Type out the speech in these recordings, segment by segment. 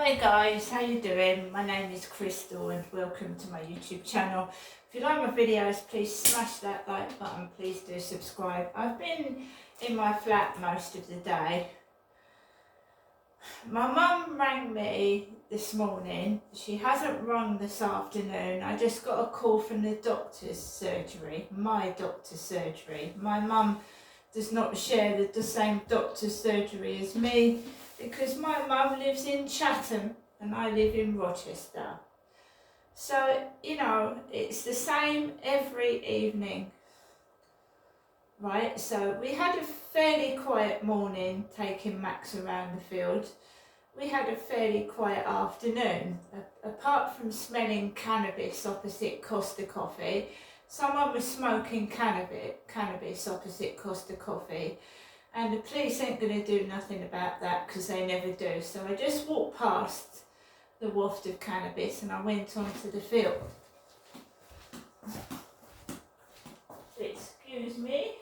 Hey guys, how you doing? My name is Crystal and welcome to my YouTube channel. If you like my videos, please smash that like button, please do subscribe. I've been in my flat most of the day. My mum rang me this morning. She hasn't rung this afternoon. I just got a call from the doctor's surgery, my doctor's surgery. My mum does not share the same doctor's surgery as me, because my mum lives in Chatham and I live in Rochester. So, you know, it's the same every evening, right? So we had a fairly quiet morning taking Max around the field. We had a fairly quiet afternoon. Apart from smelling cannabis opposite Costa Coffee, someone was smoking cannabis opposite Costa Coffee. And the police ain't going to do nothing about that because they never do. So I just walked past the waft of cannabis and I went onto the field. Excuse me.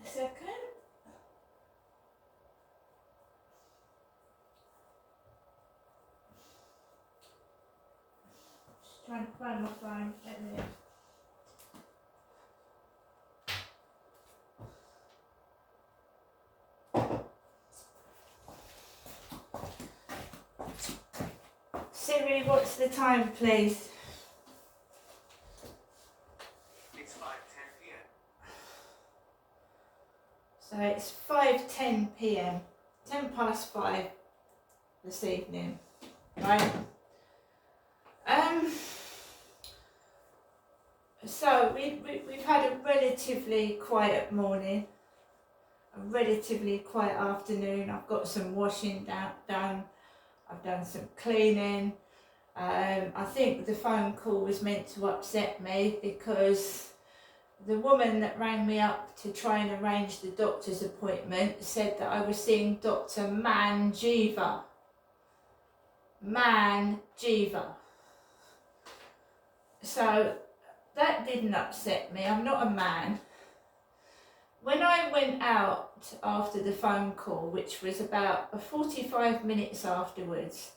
A second. Just trying to find my phone. There. Siri, what's the time, please? It's 5:10 p.m. So it's 5:10 p.m. 10 past 5 this evening, right? So we've had a relatively quiet morning, a relatively quiet afternoon. I've got some washing done. I've done some cleaning. I think the phone call was meant to upset me because the woman that rang me up to try and arrange the doctor's appointment said that I was seeing Dr. Manjeeva. So that didn't upset me. I'm not a man. When I went out after the phone call, which was about 45 minutes afterwards,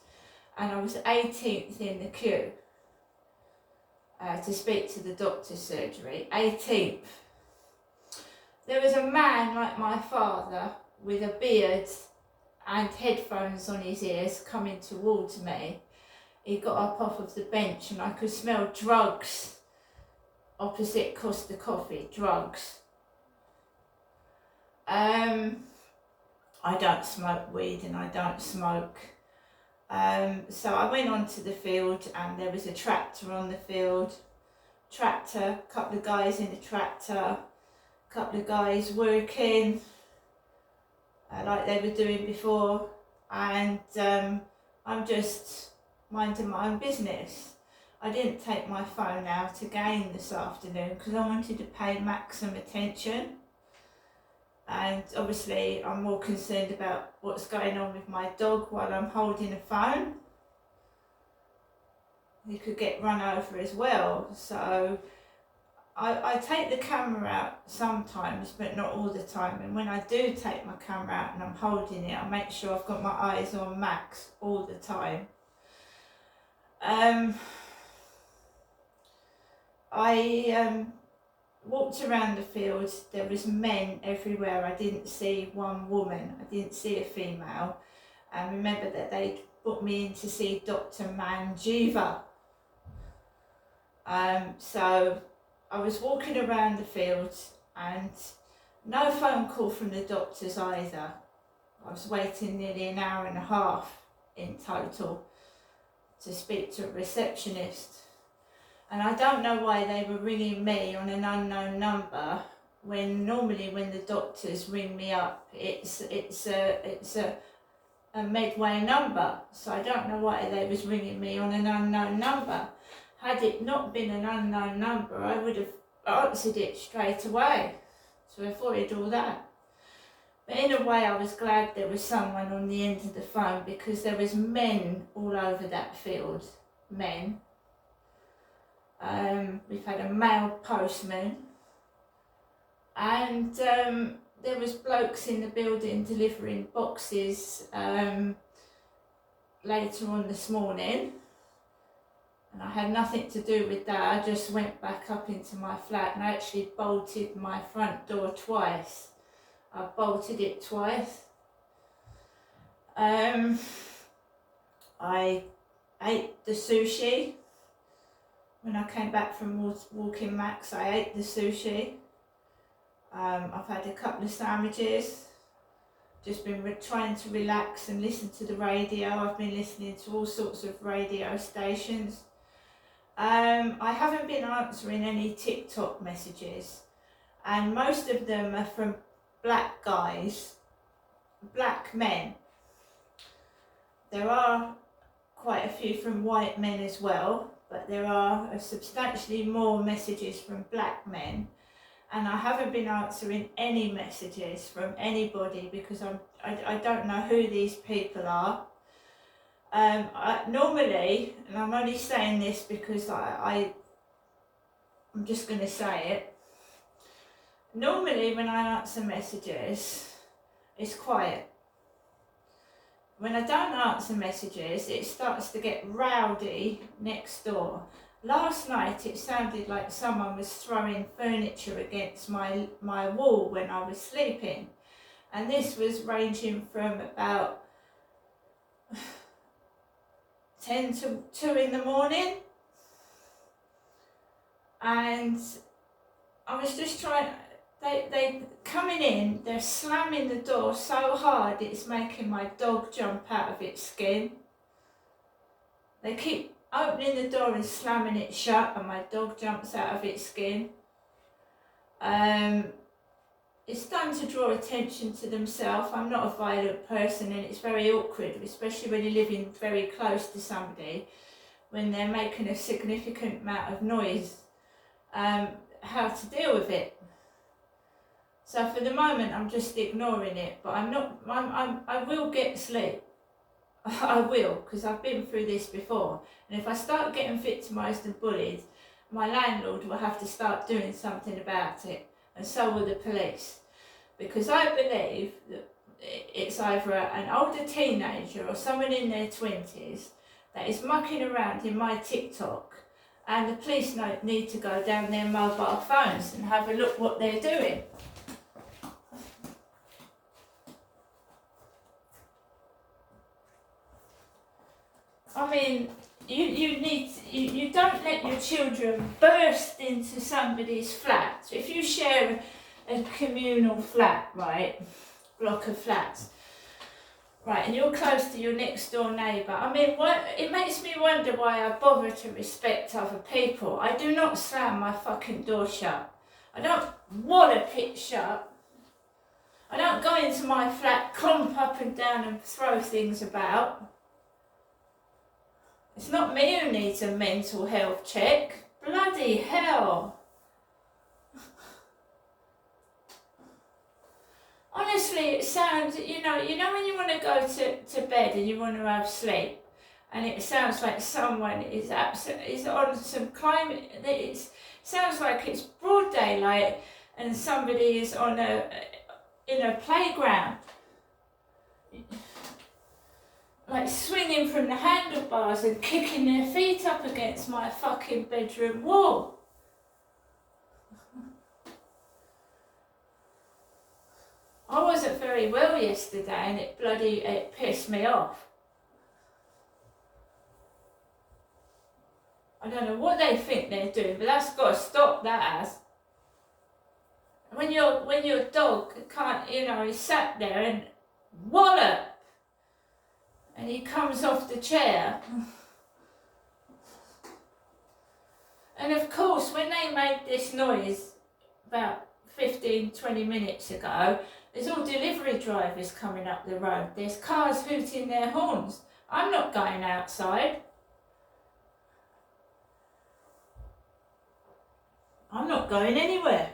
and I was 18th in the queue to speak to the doctor's surgery, 18th. There was a man like my father with a beard and headphones on his ears coming towards me. He got up off of the bench and I could smell drugs opposite Costa Coffee, drugs. I don't smoke weed and I don't smoke. So I went onto the field and there was a tractor on the field. Tractor, a couple of guys in the tractor, a couple of guys working like they were doing before, and I'm just minding my own business. I didn't take my phone out again this afternoon because I wanted to pay Max some attention. And obviously I'm more concerned about what's going on with my dog while I'm holding a phone. He could get run over as well. So I take the camera out sometimes, but not all the time. And when I do take my camera out and I'm holding it, I make sure I've got my eyes on Max all the time. I walked around the field. There was men everywhere. I didn't see one woman. I didn't see a female. And remember that they'd put me in to see Dr. Manjeeva. So I was walking around the field and no phone call from the doctors either. I was waiting nearly an hour and a half in total to speak to a receptionist. And I don't know why they were ringing me on an unknown number when normally when the doctors ring me up, it's a Medway number. So I don't know why they was ringing me on an unknown number. Had it not been an unknown number, I would have answered it straight away to avoid all that. But in a way, I was glad there was someone on the end of the phone because there was men all over that field, men. We've had a male postman and there was blokes in the building delivering boxes later on this morning, and I had nothing to do with that. I just went back up into my flat and I actually bolted my front door twice. I bolted it twice. I ate the sushi. When I came back from walking Max, I ate the sushi. I've had a couple of sandwiches. Just been trying to relax and listen to the radio. I've been listening to all sorts of radio stations. I haven't been answering any TikTok messages, and most of them are from black guys, black men. There are quite a few from white men as well, but there are substantially more messages from black men, and I haven't been answering any messages from anybody because I don't know who these people are. Normally, and I'm only saying this because I'm just going to say it, normally when I answer messages, it's quiet. When I don't answer messages, it starts to get rowdy next door. Last night it sounded like someone was throwing furniture against my wall when I was sleeping, and this was ranging from about 10 to 2 in the morning, and I was just trying, they coming in, they're slamming the door so hard it's making my dog jump out of its skin. They keep opening the door and slamming it shut and my dog jumps out of its skin. It's done to draw attention to themselves. I'm not a violent person, and it's very awkward, especially when you're living very close to somebody, when they're making a significant amount of noise, how to deal with it. So for the moment, I'm just ignoring it, but I will get sleep. I will, because I've been through this before. And if I start getting victimised and bullied, my landlord will have to start doing something about it, and so will the police. Because I believe that it's either an older teenager or someone in their 20s that is mucking around in my TikTok, and the police need to go down their mobile phones and have a look what they're doing. I mean, you don't let your children burst into somebody's flat. So if you share a communal flat, right, block of flats, right, and you're close to your next door neighbour, I mean, it makes me wonder why I bother to respect other people. I do not slam my fucking door shut. I don't wallop it shut. I don't go into my flat, clump up and down and throw things about. It's not me who needs a mental health check. Bloody hell. Honestly, it sounds, you know when you want to go to bed and you want to have sleep, and it sounds like someone is on some climate, it sounds like it's broad daylight and somebody is in a playground, like swinging from the handlebars and kicking their feet up against my fucking bedroom wall. I wasn't very well yesterday and it pissed me off. I don't know what they think they're doing, but that's got to stop that as. When your dog can't, he sat there and wallop, and he comes off the chair. And of course, when they made this noise about 15-20 minutes ago, there's all delivery drivers coming up the road. There's cars hooting their horns. I'm not going outside. I'm not going anywhere.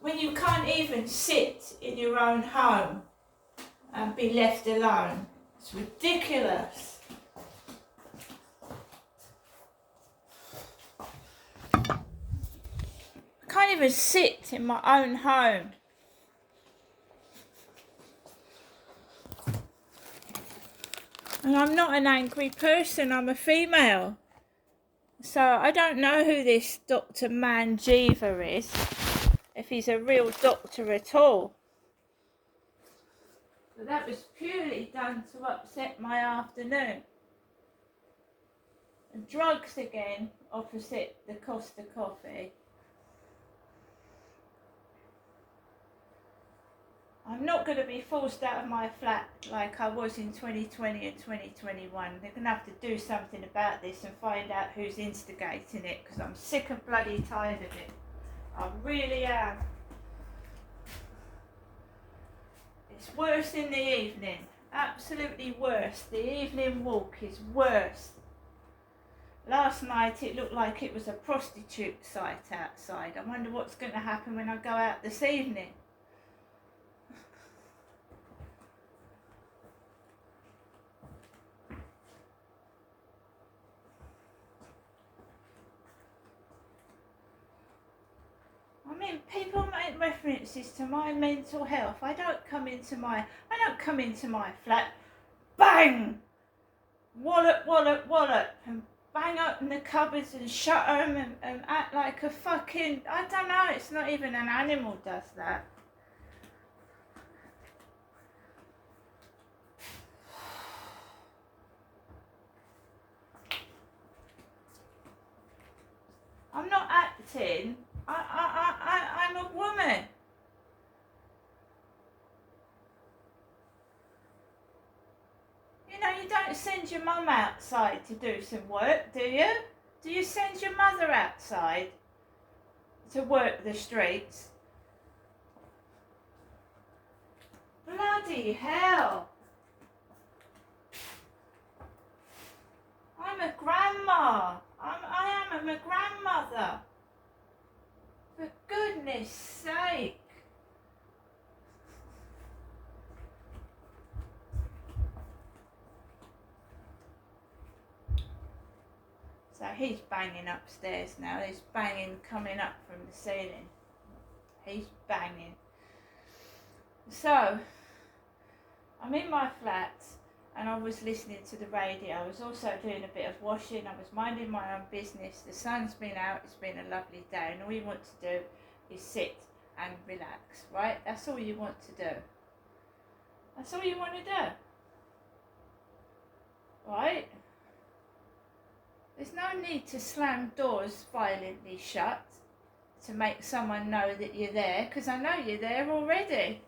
When you can't even sit in your own home and be left alone, it's ridiculous. I can't even sit in my own home And I'm not an angry person, I'm a female. So I don't know who this Dr. Manjiva is, if he's a real doctor at all. But that was purely done to upset my afternoon. And drugs again, opposite the Costa coffee. I'm not going to be forced out of my flat like I was in 2020 and 2021. They're going to have to do something about this and find out who's instigating it, because I'm sick and bloody tired of it. I really am. It's worse in the evening. Absolutely worse. The evening walk is worse. Last night it looked like it was a prostitute site outside. I wonder what's going to happen when I go out this evening. I mean, people make references to my mental health. I don't come into my flat, bang, wallop, wallop, wallop, and bang open the cupboards and shut them and act like a fucking, I don't know, it's not even an animal does that. I'm not acting. I'm a woman. You know, you don't send your mum outside to do some work, do you? Do you send your mother outside to work the streets? Bloody hell. I'm a grandma. I am a grandmother. For goodness sake. So he's banging upstairs now. He's banging coming up from the ceiling. He's banging. So, I'm in my flat and I was listening to the radio. I was also doing a bit of washing. I was minding my own business. The sun's been out. It's been a lovely day. And all you want to do is sit and relax, right? That's all you want to do. That's all you want to do. Right? There's no need to slam doors violently shut to make someone know that you're there, because I know you're there already.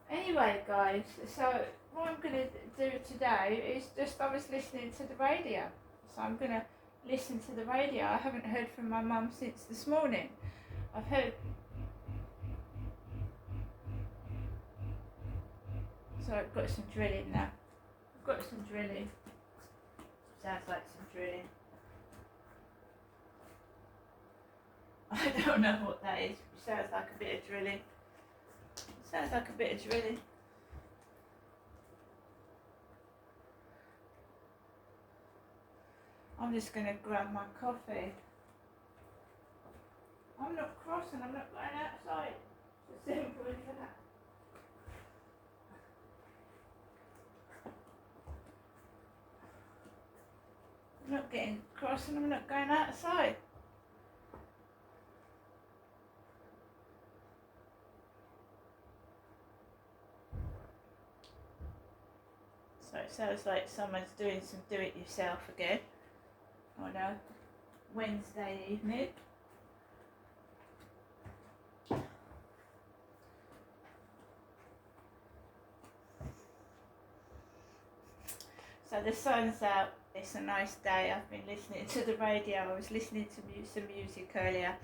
Anyway, guys, so what I'm going to do today is just, I was listening to the radio. So I'm going to listen to the radio. I haven't heard from my mum since this morning. I've heard... So I've got some drilling now. I've got some drilling. Sounds like some drilling. I don't know what that is. It sounds like a bit of drilling. Sounds like a bit of drilling. I'm just going to grab my coffee. I'm not crossing, I'm not going outside. It's as simple as that. I'm not getting cross and I'm not going outside. So it sounds like someone's doing some do-it-yourself again on a Wednesday evening. So the sun's out, it's a nice day. I've been listening to the radio. I was listening to some music earlier.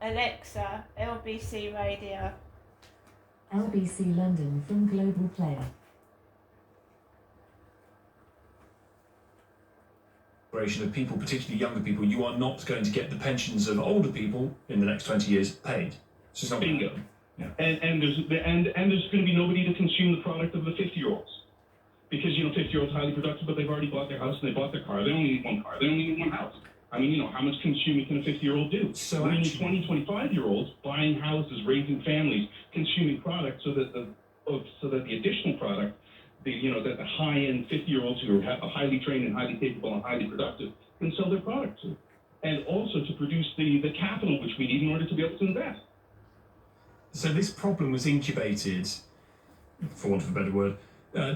Alexa, LBC radio. LBC London from Global Player. Of people, particularly younger people, you are not going to get the pensions of older people in the next 20 years paid. It's just not bingo. Yeah. And there's going to be nobody to consume the product of the 50-year-olds. Because, 50-year-olds are highly productive, but they've already bought their house and they bought their car. They only need one car. They only need one house. I mean, how much consuming can a 50-year-old do? So I mean, actually- 20, 25-year-olds buying houses, raising families, consuming products so that the additional product, that the high-end 50-year-olds who are highly trained and highly capable and highly productive can sell their product to. And also to produce the capital which we need in order to be able to invest. So this problem was incubated, for want of a better word,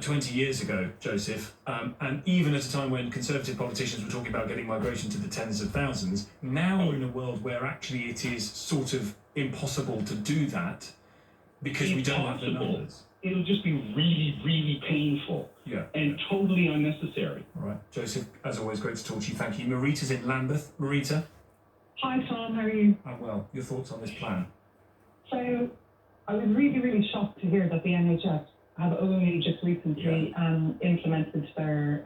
20 years ago, Joseph, and even at a time when Conservative politicians were talking about getting migration to the tens of thousands, now we're in a world where actually it is sort of impossible to do that because we don't have the Impossible. numbers. It'll just be really, really painful Yeah. and totally unnecessary. All right. Joseph, as always, great to talk to you. Thank you. Marita's in Lambeth. Marita? Hi Tom, how are you? Oh, well, your thoughts on this plan? So I was really, really shocked to hear that the NHS have only just recently implemented their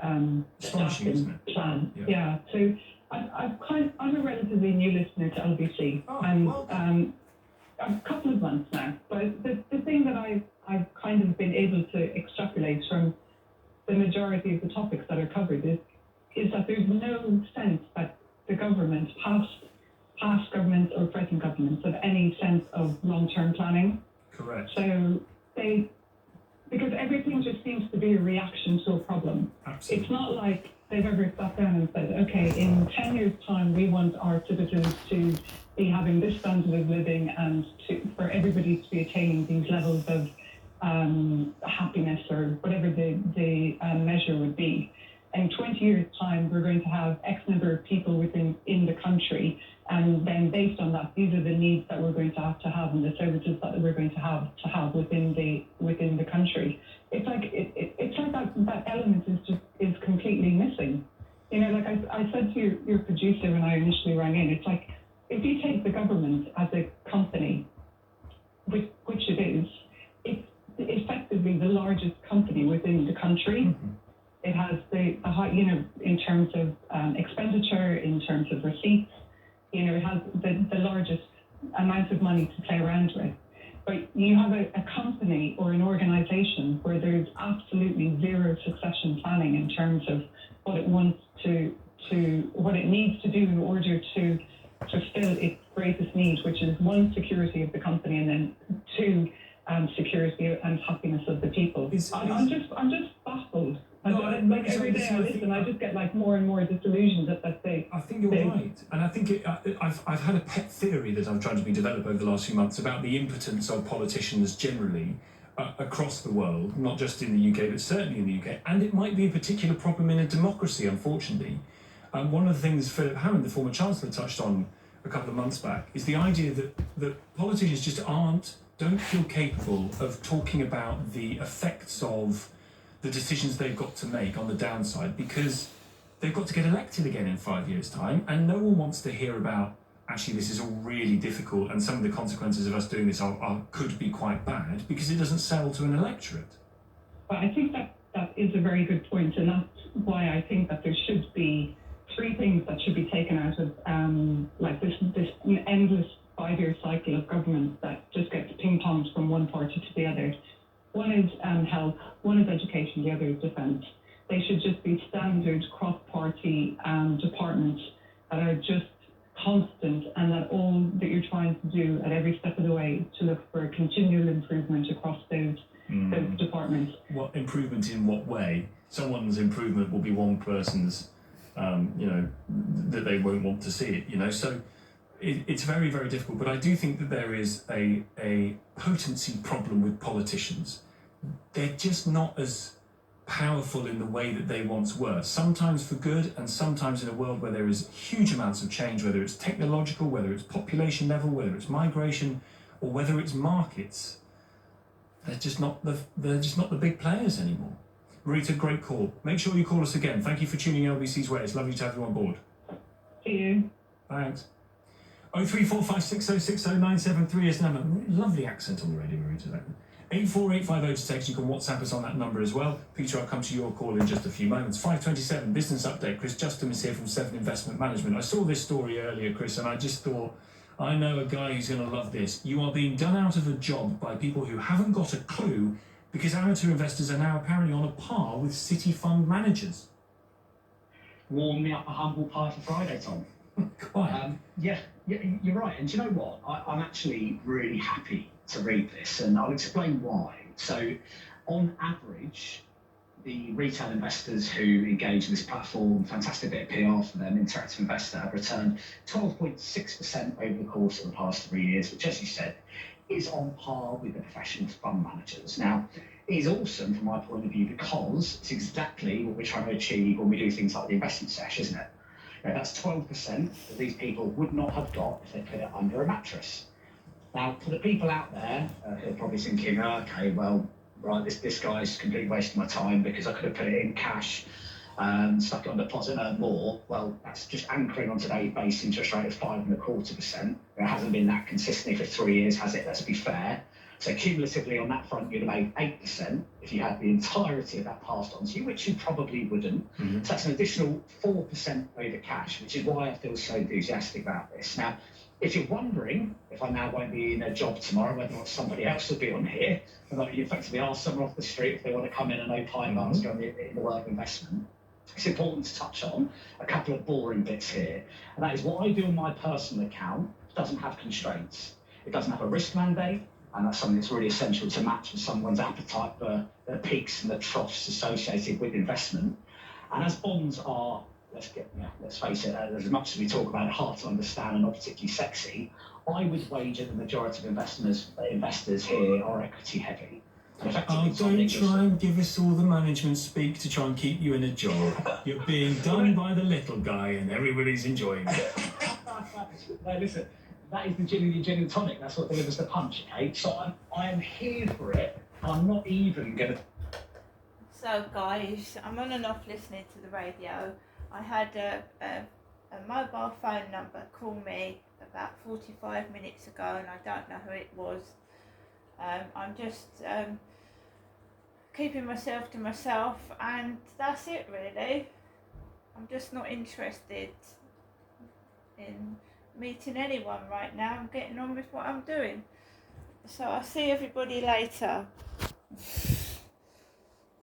Astonishing, isn't staffing plan. Yeah. So I'm a relatively new listener to LBC, Oh, and well done. a couple of months now. But the thing that I've kind of been able to extrapolate from the majority of the topics that are covered is that there's no sense that the government, past governments or present governments, have any sense of long-term planning. Correct. So because everything just seems to be a reaction to a problem. Absolutely. It's not like they've ever sat down and said, okay, in 10 years' time, we want our citizens to be having this standard of living and for everybody to be attaining these levels of happiness or whatever the measure would be. In 20 years' time, we're going to have X number of people in the country, and then based on that, these are the needs that we're going to have and the services that we're going to have within the country. It's like that element is completely missing. Like I said to your producer when I initially rang in, it's like if you take the government as a company, which it is, it's effectively the largest company within the country. Mm-hmm. It has the high, in terms of expenditure, in terms of receipts, it has the largest amount of money to play around with. But you have a company or an organization where there's absolutely zero succession planning in terms of what it wants what it needs to do in order to fulfill its greatest need, which is one, security of the company, and then two, security and happiness of the people. I'm just baffled. Every day I listen, I just get more and more disillusioned that they. I think you're right, and I think I've had a pet theory that I'm trying to develop over the last few months about the impotence of politicians generally across the world, not just in the UK, but certainly in the UK, and it might be a particular problem in a democracy, unfortunately. One of the things Philip Hammond, the former Chancellor, touched on a couple of months back is the idea that politicians just don't feel capable of talking about the effects of the decisions they've got to make on the downside, because they've got to get elected again in 5 years' time, and no one wants to hear about, actually, this is all really difficult, and some of the consequences of us doing this could be quite bad, because it doesn't sell to an electorate. But I think that is a very good point, and that's why I think that there should be three things that should be taken out of this endless 5-year cycle of government that just gets ping-ponged from one party to the other. One is health, one is education, the other is defence. They should just be standard cross-party departments that are just constant, and that all that you're trying to do at every step of the way is to look for a continual improvement across those departments. What improvement in what way? Someone's improvement will be one person's, that they won't want to see it, So it's very, very difficult. But I do think that there is a potency problem with politicians. They're just not as powerful in the way that they once were, sometimes for good and sometimes in a world where there is huge amounts of change, whether it's technological, whether it's population level, whether it's migration, or whether it's markets. They're just not the big players anymore. Rita, great call. Make sure you call us again. Thank you for tuning in LBC's Way. It's lovely to have you on board. See you. Thanks. 03456060973 is the number. Lovely accent on the radio, Marita. 84850 to text. You can WhatsApp us on that number as well. Peter, I'll come to your call in just a few moments. 5:27 business update. Chris Justin is here from Seven Investment Management. I saw this story earlier, Chris, and I just thought, I know a guy who's going to love this. You are being done out of a job by people who haven't got a clue, because amateur investors are now apparently on a par with city fund managers. Warm me up a humble pie for Friday, Tom. Quite. Yeah, you're right. And do you know what? I'm actually really happy to read this, and I'll explain why. So, on average, the retail investors who engage in this platform, fantastic bit of PR for them, Interactive Investor, have returned 12.6% over the course of the past 3 years, which, as you said, is on par with the professional fund managers. Now, it is awesome from my point of view because it's exactly what we're trying to achieve when we do things like the investment sesh, isn't it? You know, that's 12% that these people would not have got if they put it under a mattress. Now, for the people out there who are probably thinking, oh, okay, well, right, this guy's completely wasting my time because I could have put it in cash, stuck it on deposit and earned more. Well, that's just anchoring on today's base interest rate of 5.25%. It hasn't been that consistently for 3 years, has it? Let's be fair. So cumulatively on that front, you'd have made 8% if you had the entirety of that passed on to you, which you probably wouldn't. Mm-hmm. So that's an additional 4% over cash, which is why I feel so enthusiastic about this. Now, if you're wondering if I now won't be in a job tomorrow, whether or not somebody else will be on here, and that you effectively ask someone off the street if they want to come in and opine about what's going on in the world of investment, it's important to touch on a couple of boring bits here. And that is what I do on my personal account doesn't have constraints. It doesn't have a risk mandate, and that's something that's really essential to match with someone's appetite for the peaks and the troughs associated with investment. And as bonds are, let's face it, as much as we talk about it, hard to understand and not particularly sexy, I would wager the majority of investors here are equity heavy. And effectively, Don't try and give us all the management speak to try and keep you in a job. You're being done by the little guy and everybody's enjoying it. No, listen, that is the gin and tonic. That's what delivers the punch, okay? So I am here for it. I'm not even going to... So guys, I'm on and off listening to the radio. I had a mobile phone number call me about 45 minutes ago and I don't know who it was. I'm just keeping myself to myself and that's it really. I'm just not interested in meeting anyone right now. I'm getting on with what I'm doing. So I'll see everybody later.